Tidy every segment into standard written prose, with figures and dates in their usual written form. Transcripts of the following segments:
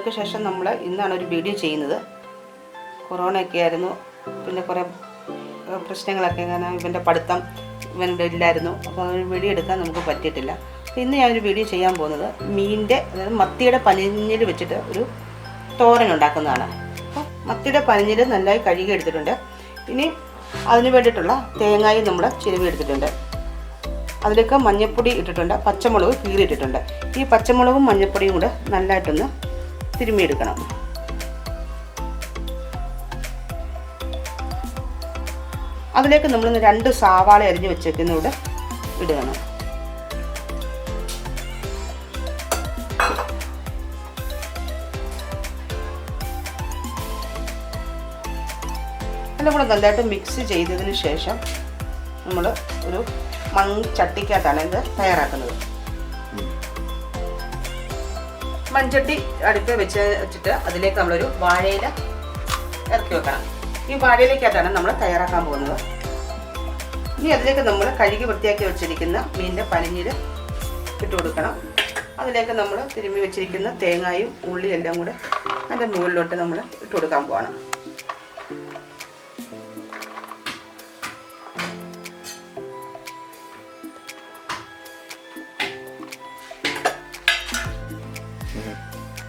നാളുകൾക്ക് ശേഷം നമ്മൾ ഇന്നാണ് ഒരു വീഡിയോ ചെയ്യുന്നത്. കൊറോണയൊക്കെ ആയിരുന്നു, പിന്നെ കുറേ പ്രശ്നങ്ങളൊക്കെ, കാരണം ഇവൻ്റെ പഠിത്തം ഇവൻ്റെ ഇല്ലായിരുന്നു. അപ്പോൾ ഒരു വീഡിയോ എടുക്കാൻ നമുക്ക് പറ്റിയിട്ടില്ല. അപ്പോൾ ഇന്ന് ഞാനൊരു വീഡിയോ ചെയ്യാൻ പോകുന്നത് മീനിൻ്റെ, അതായത് മത്തിയുടെ പനിഞ്ഞിൽ വെച്ചിട്ട് ഒരു തോരൻ ഉണ്ടാക്കുന്നതാണ്. അപ്പോൾ മത്തിയുടെ പനിഞ്ഞിൽ നന്നായി കഴുകി എടുത്തിട്ടുണ്ട്. ഇനി അതിന് വേണ്ടിയിട്ടുള്ള തേങ്ങായും നമ്മൾ ചിരവി എടുത്തിട്ടുണ്ട്. അതിലേക്ക് മഞ്ഞൾപ്പൊടി ഇട്ടിട്ടുണ്ട്, പച്ചമുളക് കീറിയിട്ടിട്ടുണ്ട്. ഈ പച്ചമുളകും മഞ്ഞൾപ്പൊടിയും കൂടെ നല്ലതായിട്ടൊന്ന് തിരുമ്മിയെടുക്കണം. അതിലേക്ക് നമ്മളൊന്ന് 2 സവാള അരിഞ്ഞ് വെച്ചേക്കുന്നൂടെ ഇടണം. എല്ലാം കൂടെ നല്ലതായിട്ട് മിക്സ് ചെയ്തതിന് ശേഷം നമ്മൾ ഒരു ചട്ടിക്കകത്താണ് ഇത് തയ്യാറാക്കുന്നത്. മൺചട്ടി അടുപ്പിൽ വെച്ചിട്ട് അതിലേക്ക് നമ്മളൊരു വാഴയില ഇറക്കി വെക്കണം. ഈ വാഴയിലേക്കകത്താണ് നമ്മൾ തയ്യാറാക്കാൻ പോകുന്നത്. ഇനി അതിലേക്ക് നമ്മൾ കഴുകി വൃത്തിയാക്കി വെച്ചിരിക്കുന്ന മീനിൻ്റെ പനിഞ്ഞിൽ ഇട്ട് കൊടുക്കണം. അതിലേക്ക് നമ്മൾ തിരുമ്മി വെച്ചിരിക്കുന്ന തേങ്ങായും ഉള്ളിയും എല്ലാം കൂടെ അതിൻ്റെ മുകളിലോട്ട് നമ്മൾ ഇട്ട് കൊടുക്കാൻ പോവാണ്.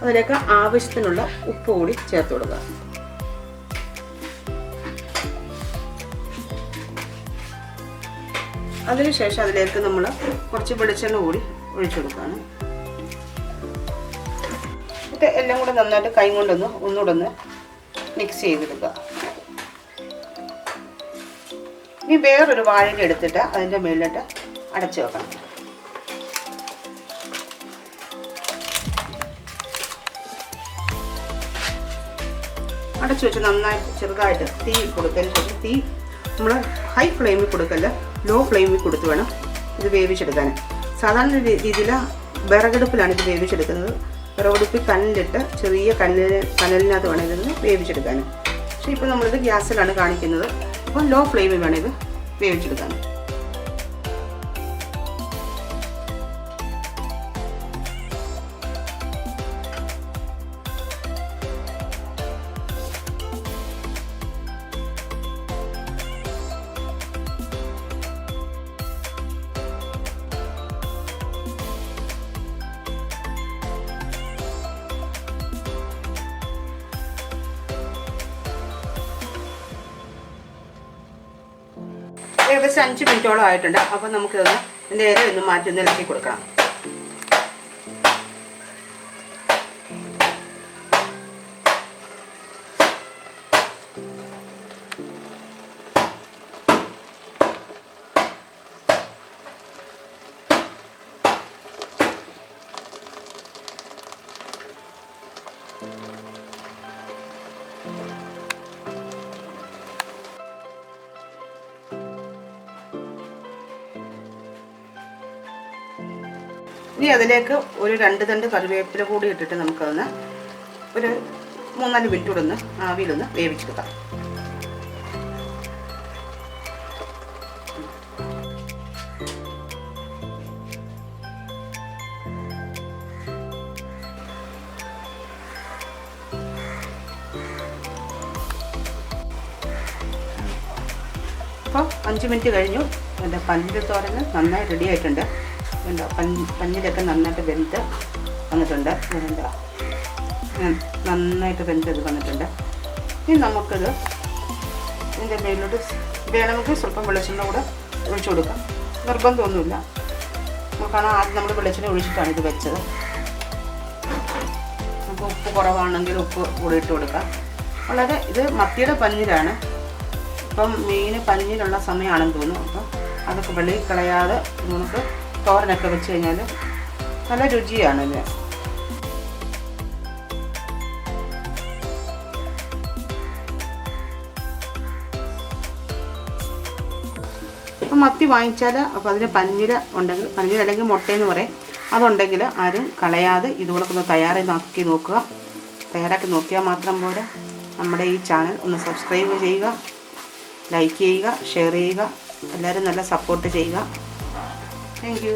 അതിലേക്ക് ആവശ്യത്തിനുള്ള ഉപ്പ് കൂടി ചേർത്ത് കൊടുക്കുക. അതിനുശേഷം അതിലേക്ക് നമ്മൾ കുറച്ച് വെളിച്ചെണ്ണ കൂടി ഒഴിച്ചു കൊടുക്കുകയാണ്. എന്നിട്ട് എല്ലാം കൂടെ നന്നായിട്ട് കൈ കൊണ്ടൊന്ന് ഒന്നുകൂടെ മിക്സ് ചെയ്തെടുക്കുക. ഇനി വേറൊരു വാഴയില എടുത്തിട്ട് അതിൻ്റെ മേലിട്ട് അടച്ചു വെക്കണം. അടച്ചു വെച്ച് നന്നായിട്ട് ചെറുതായിട്ട് തീ കൊടുത്തതിന് ശേഷം തീ നമ്മൾ ഹൈ ഫ്ലെയിമിൽ കൊടുക്കല്ല, ലോ ഫ്ലെയിമിൽ കൊടുത്ത് വേണം ഇത് വേവിച്ചെടുക്കാൻ. സാധാരണ രീതിയിൽ വിറകടുപ്പിലാണ് ഇത് വേവിച്ചെടുക്കുന്നത്. വിറകടുപ്പിൽ കല്ലിട്ട് ചെറിയ കനലിനകത്ത് വേണം ഇതൊന്ന് വേവിച്ചെടുക്കാൻ. പക്ഷേ ഇപ്പോൾ നമ്മളിത് ഗ്യാസിലാണ് കാണിക്കുന്നത്. അപ്പോൾ ലോ ഫ്ലെയിമിൽ വേണം ഇത് വേവിച്ചെടുക്കാൻ. ഏകദേശം 5 മിനിറ്റോളം ആയിട്ടുണ്ട്. അപ്പോൾ നമുക്കിതൊന്ന് ഇതിൻ്റെ ഇല ഒന്ന് മാറ്റി ഒന്ന് ഇളക്കി കൊടുക്കണം. ഇനി അതിലേക്ക് ഒരു 2 തണ്ട് കറിവേപ്പില കൂടി ഇട്ടിട്ട് നമുക്കതൊന്ന് ഒരു 3-4 മിനിറ്റ് കൂടെ ഒന്ന് ആവിയിലൊന്ന് വേവിച്ചെടുക്കാം. അപ്പോൾ 5 മിനിറ്റ് കഴിഞ്ഞു. എൻ്റെ പനിഞ്ഞിൽ തോരൻ നന്നായി റെഡി ആയിട്ടുണ്ട്. എന്താ പഞ്ഞിലൊക്കെ നന്നായിട്ട് വെന്ത് വന്നിട്ടുണ്ട്. എന്താ നന്നായിട്ട് വെന്തത് വന്നിട്ടുണ്ട്. ഇനി നമുക്കിത് ഇതിൻ്റെ മേലോട്ട് വേണമെങ്കിൽ സ്വല്പം വെളിച്ചെണ്ണ കൂടെ ഒഴിച്ചു കൊടുക്കാം. നിർബന്ധമൊന്നുമില്ല. നമുക്കാണ് ആദ്യം നമ്മൾ വെളിച്ചെണ്ണ ഒഴിച്ചിട്ടാണ് ഇത് വെച്ചത്. നമുക്ക് ഉപ്പ് കുറവാണെങ്കിൽ ഉപ്പ് കൂടി ഇട്ട് കൊടുക്കാം. വളരെ ഇത് മത്തിയുടെ പഞ്ഞിലാണ്. ഇപ്പം മീൻ പഞ്ഞിലുള്ള സമയമാണെന്ന് തോന്നുന്നു. അപ്പം അതൊക്കെ വെളിയിൽ കളയാതെ നമുക്ക് തോരനൊക്കെ വെച്ച് കഴിഞ്ഞാൽ നല്ല രുചിയാണല്ലേ. അപ്പം മത്തി വാങ്ങിച്ചാൽ അപ്പോൾ അതിന് പഞ്ഞിര ഉണ്ടെങ്കിൽ, പഞ്ഞിര അല്ലെങ്കിൽ മുട്ടയെന്ന് പറയും, അതുണ്ടെങ്കിൽ ആരും കളയാതെ ഇതുപോലൊക്കെ ഒന്ന് തയ്യാറാക്കി നോക്കിയാൽ മാത്രം പോരാ. നമ്മുടെ ഈ ചാനൽ ഒന്ന് സബ്സ്ക്രൈബ് ചെയ്യുക, ലൈക്ക് ചെയ്യുക, ഷെയർ ചെയ്യുക. എല്ലാവരും നല്ല സപ്പോർട്ട് ചെയ്യുക. Thank you.